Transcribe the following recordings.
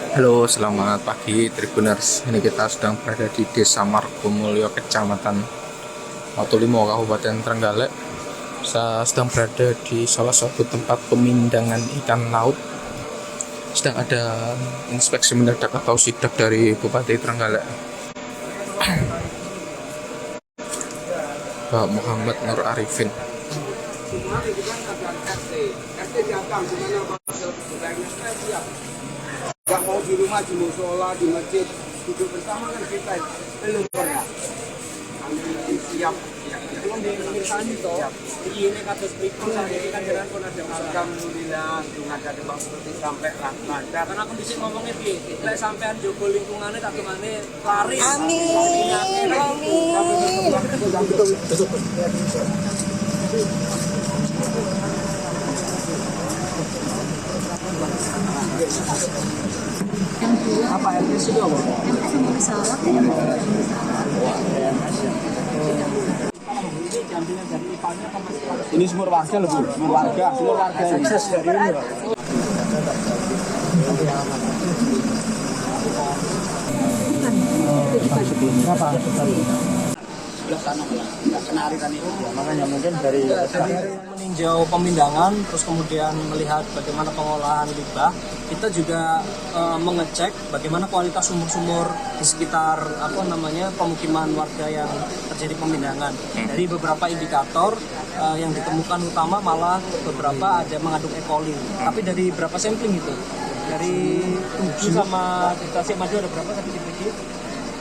Halo, selamat pagi Tribuners. Ini kita sedang berada di Desa Margomulyo, Kecamatan Watulimo, Kabupaten Trenggalek. Saya sedang berada di salah satu tempat pemindangan ikan laut. Sedang ada inspeksi mendadak atau sidak dari Bupati Trenggalek, Pak Muhammad Nur Arifin. Gak mau di rumah, di musola, di masjid, duduk bersama kan kita belum pernah. Siap. Belum di Indonesia toh. Ini kasus berikut saat ini kan jalan pun ada masalah. Alhamdulillah, dengan ada demam seperti sampai lancar. Karena aku bisa ngomongnya bi, mulai sampean jogo lingkungannya tak kemana laris. Amin. Amin. Apa RT sudah apa? Ini sumur warga loh Bu, sumur warga sukses dari ini Pak. Berapa? Sebelah sana nggak kena arisan itu. Makanya mungkin dari meninjau pemindangan, terus kemudian melihat bagaimana pengolahan limbah, kita juga mengecek bagaimana kualitas sumur-sumur di sekitar pemukiman warga yang terjadi pemindangan. Dari beberapa indikator yang ditemukan utama malah beberapa ada mengandung E. coli. Tapi dari berapa sampling itu? Dari 7 sama di Tasikmadu ada berapa tadi dibagi?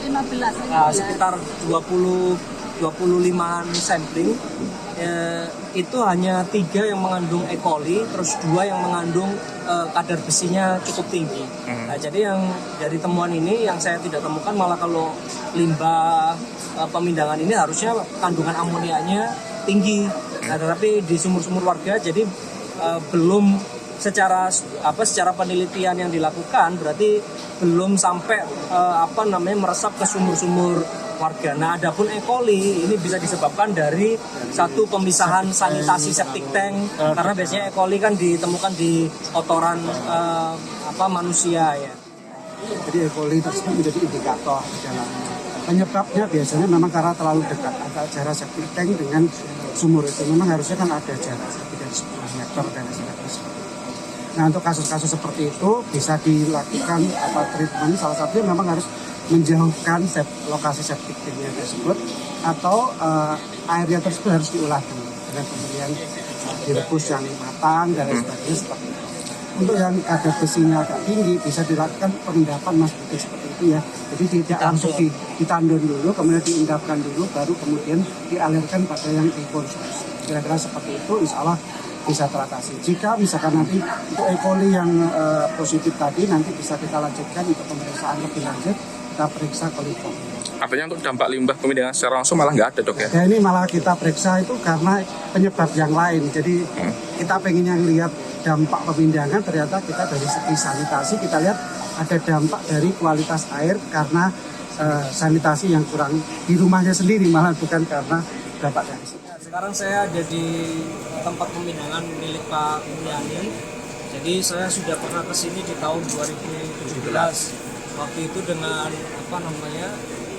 15. Sekitar 25 sampling. Itu hanya 3 yang mengandung E. coli, terus 2 yang mengandung kadar besinya cukup tinggi. Nah, jadi yang dari temuan ini yang saya tidak temukan malah kalau limbah pemindangan ini harusnya kandungan amoniaknya tinggi. Nah, tetapi di sumur-sumur warga jadi belum secara penelitian yang dilakukan berarti belum sampai meresap ke sumur-sumur warga. Nah, adapun E. coli ini bisa disebabkan dari satu pemisahan sanitasi septic tank karena biasanya E. coli kan ditemukan di kotoran manusia ya. Jadi E. coli tersebut menjadi indikator dalam penyebabnya biasanya memang karena terlalu dekat antara jarak septic tank dengan sumur itu. Memang harusnya kan ada jarak lebih dari 10 meter dan sebagainya. Nah, untuk kasus-kasus seperti itu bisa dilakukan treatment. Salah satunya memang harus menjauhkan lokasi septic tanknya tersebut atau airnya tersebut harus diolah dulu dengan kemudian direbus yang matang dan sebagainya seperti itu. Untuk yang kadar besinya agak tinggi bisa dilakukan pengendapan seperti itu ya. Jadi tidak langsung ditandon dulu, kemudian diendapkan dulu, baru kemudian dialirkan pada yang dikonsumsi. Kira-kira seperti itu, insya Allah bisa teratasi. Jika misalkan nanti untuk E. coli yang positif tadi nanti bisa kita lanjutkan untuk pemeriksaan lebih lanjut, kita periksa koliform. Artinya untuk dampak limbah pemindangan secara langsung malah nggak ada, Dok ya? Ya, ini malah kita periksa itu karena penyebab yang lain. Jadi kita pengen yang lihat dampak pemindangan, ternyata kita dari segi sanitasi kita lihat ada dampak dari kualitas air karena sanitasi yang kurang di rumahnya sendiri, malah bukan karena dampak dari sini. Sekarang saya ada di tempat pemindangan milik Pak Mulyani. Jadi saya sudah pernah ke sini di tahun 2017. Waktu itu dengan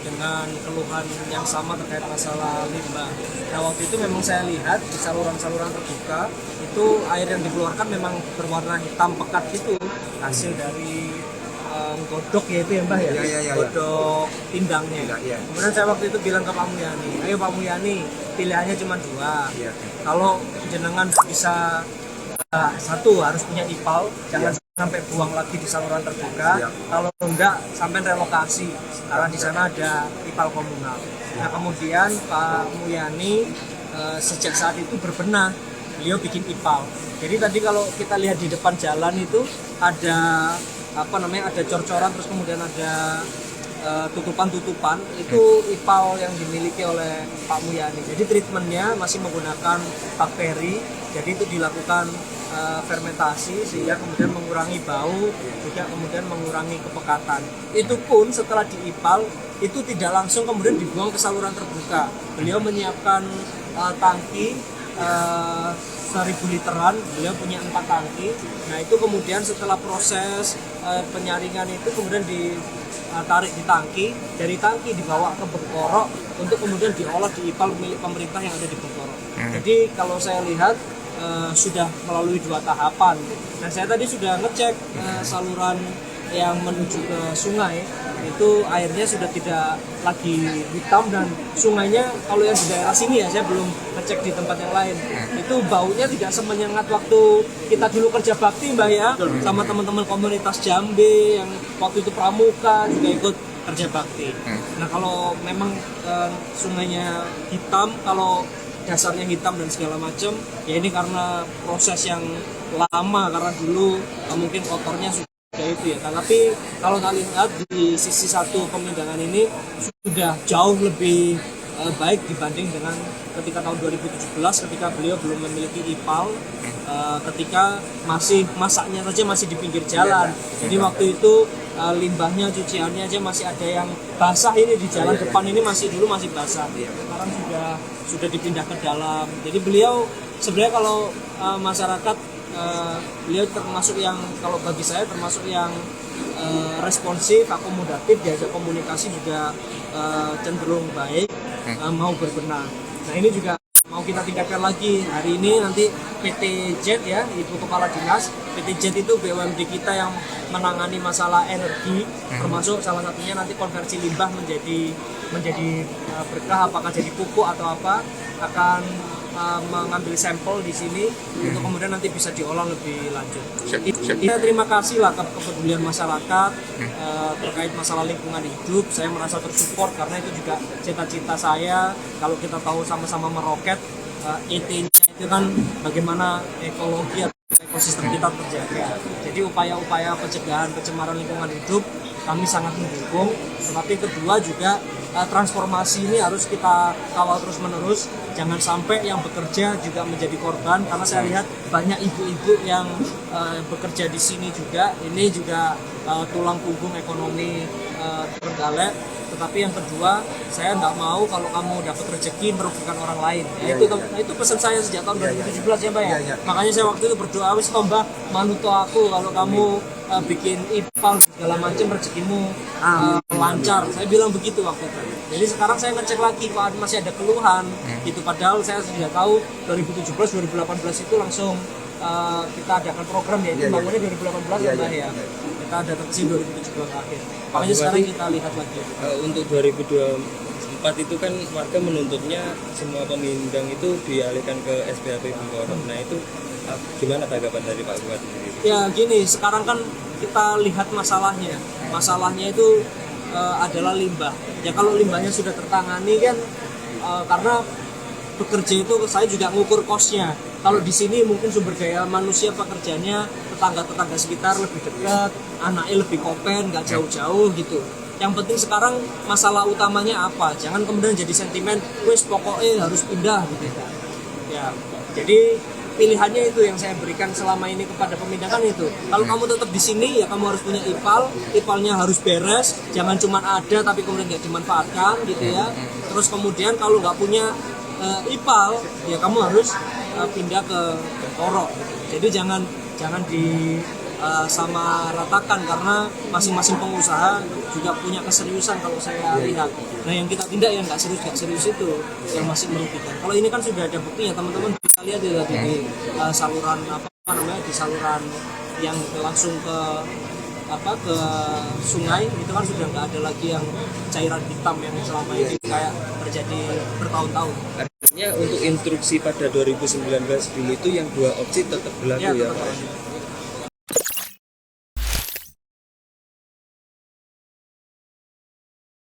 dengan keluhan yang sama terkait masalah limbah. Nah, waktu itu memang saya lihat di saluran-saluran terbuka itu air yang dikeluarkan memang berwarna hitam pekat gitu, hasil dari godok ya itu ya Mbah ya? Ya. Godok tindangnya. Ya. Kemudian saya waktu itu bilang ke Pak Mulyani, ayo Pak Mulyani, pilihannya cuma 2. Ya. Kalau jenengan bisa satu harus punya IPAL, jangan sampai buang lagi di saluran terbuka. Kalau enggak sampai relokasi karena di sana ada IPAL komunal. Nah, kemudian Pak Mulyani sejak saat itu berbenah, beliau bikin IPAL. Jadi tadi kalau kita lihat di depan jalan itu ada ada cor-coran, terus kemudian ada tutupan-tutupan, itu IPAL yang dimiliki oleh Pak Mulyani. Jadi treatmentnya masih menggunakan bakteri, jadi itu dilakukan fermentasi sehingga kemudian mengurangi bau, juga kemudian mengurangi kepekatan. Itu pun setelah di IPAL itu tidak langsung kemudian dibuang ke saluran terbuka. Beliau menyiapkan tangki 1000 literan, beliau punya 4 tangki. Nah itu kemudian setelah proses penyaringan itu kemudian ditarik di tangki, dari tangki dibawa ke Bengkorok untuk kemudian diolah di IPAL milik pemerintah yang ada di Bengkorok. Jadi kalau saya lihat sudah melalui 2 tahapan. Nah saya tadi sudah ngecek saluran yang menuju ke sungai, itu airnya sudah tidak lagi hitam, dan sungainya kalau yang di daerah sini ya, saya belum ngecek di tempat yang lain, itu baunya tidak semenyengat waktu kita dulu kerja bakti Mbak ya, sama teman-teman komunitas Jambe yang waktu itu pramuka juga ikut kerja bakti. Nah kalau memang sungainya hitam, kalau dasarnya hitam dan segala macam, ya ini karena proses yang lama, karena dulu mungkin kotornya sudah itu ya. Tapi kalau kita lihat di sisi satu pemindahan ini sudah jauh lebih baik dibanding dengan ketika tahun 2017 ketika beliau belum memiliki IPAL, ketika masaknya saja masih di pinggir jalan. Jadi waktu itu limbahnya, cuciannya aja masih ada yang basah, ini di jalan depan ini masih basah. Sekarang sudah dipindah ke dalam. Jadi beliau sebenarnya kalau masyarakat, beliau termasuk yang, kalau bagi saya termasuk yang responsif, akomodatif, diajak komunikasi juga cenderung baik, mau berbenah. Nah ini juga mau kita tingkatkan lagi. Hari ini nanti PT Jet ya, Ibu Kepala Dinas, PT Jet itu BUMD kita yang menangani masalah energi, termasuk salah satunya nanti konversi limbah menjadi berkah, apakah jadi pupuk atau apa, akan mengambil sampel di sini untuk kemudian nanti bisa diolah lebih lanjut. Kita terima kasih lah kepedulian masyarakat terkait masalah lingkungan hidup. Saya merasa tersupport karena itu juga cita-cita saya. Kalau kita tahu sama-sama meroket, ET-nya itu kan bagaimana ekologi atau ekosistem kita terjaga. Jadi upaya-upaya pencegahan pencemaran lingkungan hidup kami sangat mendukung. Tetapi kedua juga transformasi ini harus kita kawal terus-menerus, jangan sampai yang bekerja juga menjadi korban, karena saya lihat banyak ibu-ibu yang bekerja di sini juga, ini juga tulang punggung ekonomi Trenggalek. Tetapi yang kedua, saya nggak mau kalau kamu dapat rezeki merugikan orang lain. Itu pesan saya sejak tahun 2017 ya Mbak ya. Makanya saya waktu itu berdoa, wis tombah manuto aku, kalau kamu bikin IPAL segala macam rezekimu lancar. Saya bilang begitu waktu itu. Jadi sekarang saya ngecek lagi kok masih ada keluhan gitu, padahal saya sudah tahu 2017 2018 itu langsung kita adakan program ya, itu bangunnya 2018 ya Mbak ya. Kita ada tersi 2017 akhir. Makanya sekarang kita lihat lagi. Untuk 2024 itu kan warga menuntutnya semua pemindang itu dialihkan ke SPHP Bengkorok. Nah itu gimana tanggapan dari Pak Bupati sendiri? Ya gini, sekarang kan kita lihat masalahnya. Masalahnya itu adalah limbah. Ya kalau limbahnya sudah tertangani kan, karena bekerja itu saya juga ngukur kosnya. Kalau di sini mungkin sumber daya manusia pekerjanya tetangga-tetangga sekitar lebih dekat, anaknya lebih kopen, nggak jauh-jauh gitu. Yang penting sekarang masalah utamanya apa? Jangan kemudian jadi sentimen, wes pokoknya harus pindah gitu. Ya, jadi pilihannya itu yang saya berikan selama ini kepada pemindahan itu. Kalau kamu tetap di sini ya kamu harus punya IPAL, IPAL-nya harus beres, jangan cuma ada tapi kemudian nggak dimanfaatkan gitu ya. Terus kemudian kalau nggak punya IPAL ya kamu harus pindah ke Bengkorok. Jadi jangan sama ratakan, karena masing-masing pengusaha juga punya keseriusan kalau saya lihat. Nah yang kita tindak yang nggak serius itu yang masih merugikan. Kalau ini kan sudah ada buktinya, teman-teman bisa lihat ya di saluran di saluran yang langsung ke sungai itu kan sudah nggak ada lagi yang cairan hitam yang selama ini kayak terjadi bertahun-tahun. Artinya untuk instruksi pada 2019 dulu itu yang 2 opsi tetap berlaku ya Pak?